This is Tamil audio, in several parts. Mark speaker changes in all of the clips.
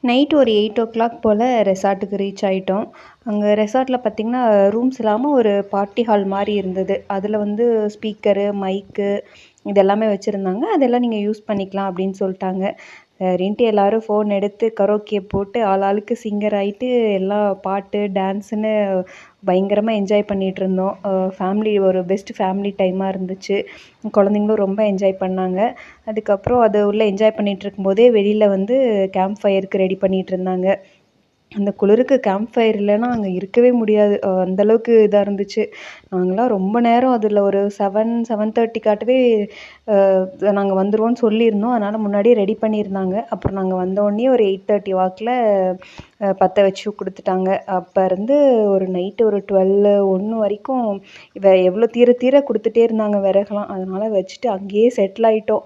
Speaker 1: நைட் ஒரு 8:00 போல் ரெசார்ட்டுக்கு ரீச் ஆகிட்டோம். அங்கே ரெசார்ட்டில் பார்த்திங்கன்னா ரூம்ஸ் இல்லாமல் ஒரு பார்ட்டி ஹால் மாதிரி இருந்தது. அதில் வந்து ஸ்பீக்கரு, மைக்கு இது எல்லாமே வச்சுருந்தாங்க. அதெல்லாம் நீங்கள் யூஸ் பண்ணிக்கலாம் அப்படின்னு சொல்லிட்டாங்க. சரின்ட்டு எல்லோரும் ஃபோன் எடுத்து கரோக்கியை போட்டு ஆளாளுக்கு சிங்கர் ஆகிட்டு எல்லாம் பாட்டு டான்ஸுன்னு பயங்கரமாக என்ஜாய் பண்ணிகிட்ருந்தோம். ஃபேமிலி ஒரு பெஸ்ட் ஃபேமிலி டைமாக இருந்துச்சு. குழந்தைங்களும் ரொம்ப என்ஜாய் பண்ணாங்க. அதுக்கப்புறம் அது உள்ளே என்ஜாய் பண்ணிகிட்ருக்கும்போதே வெளியில் வந்து கேம்ப் ஃபயருக்கு ரெடி பண்ணிகிட்ருந்தாங்க. அந்த குளிருக்கு கேம்ப் ஃபயர் இல்லைன்னா அங்கே இருக்கவே முடியாது. அந்தளவுக்கு இதாக இருந்துச்சு. நாங்களாம் ரொம்ப நேரம் அதில் ஒரு 7:30 காட்டவே நாங்கள் வந்துடுவோன்னு சொல்லியிருந்தோம். அதனால் முன்னாடியே ரெடி பண்ணியிருந்தாங்க. அப்புறம் நாங்கள் வந்தோடனே ஒரு 8:30 வாக்கில் பற்ற வச்சு கொடுத்துட்டாங்க. அப்போ இருந்து ஒரு நைட்டு ஒரு 12, 1 வரைக்கும் எவ்வளோ தீர தீர கொடுத்துட்டே இருந்தாங்க விறகுலாம். அதனால் வச்சுட்டு அங்கேயே செட்டில் ஆகிட்டோம்.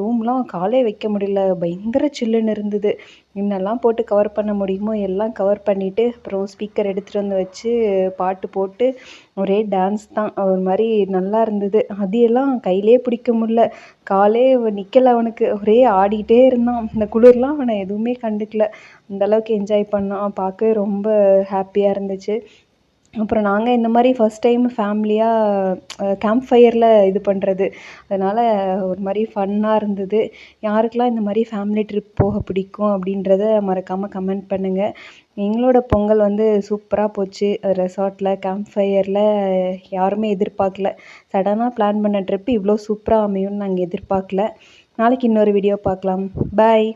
Speaker 1: ரூம்லாம் காலே வைக்க முடியல. பயங்கர சில்லுன்னு இருந்தது. என்னெல்லாம் போட்டு கவர் பண்ண முடியுமோ எல்லாம் கவர் பண்ணிவிட்டு அப்புறம் ஸ்பீக்கர் எடுத்துகிட்டு வந்து வச்சு பாட்டு போட்டு ஒரே டான்ஸ் தான். ஒரு மாதிரி நல்லா இருந்தது. எல்லாம் கையிலே பிடிக்க முடியல. காலே நிற்கலை அவனுக்கு. ஒரே ஆடிக்கிட்டே இருந்தான். இந்த குளிர்லாம் அவனை எதுவுமே கண்டுக்கல. அந்தளவுக்கு என்ஜாய் பண்ணான். பார்க்கவே ரொம்ப ஹாப்பியாக இருந்துச்சு. அப்புறம் நாங்கள் இந்த மாதிரி ஃபஸ்ட் டைம் ஃபேமிலியாக கேம்ப் ஃபயரில் இது பண்ணுறது. அதனால் ஒரு மாதிரி ஃபன்னாக இருந்தது. யாருக்கெல்லாம் இந்த மாதிரி ஃபேமிலி ட்ரிப் போக பிடிக்கும் அப்படின்றத மறக்காமல் கமெண்ட் பண்ணுங்கள். எங்களோட பொங்கல் வந்து சூப்பராக போச்சு. ரெசார்ட்டில் கேம்ப் ஃபயரில் யாருமே எதிர்பார்க்கல. சடனாக பிளான் பண்ண ட்ரிப்பு இவ்வளோ சூப்பராக அமையும்னு நாங்கள் எதிர்பார்க்கல. நாளைக்கு இன்னொரு வீடியோ பார்க்கலாம். பாய்.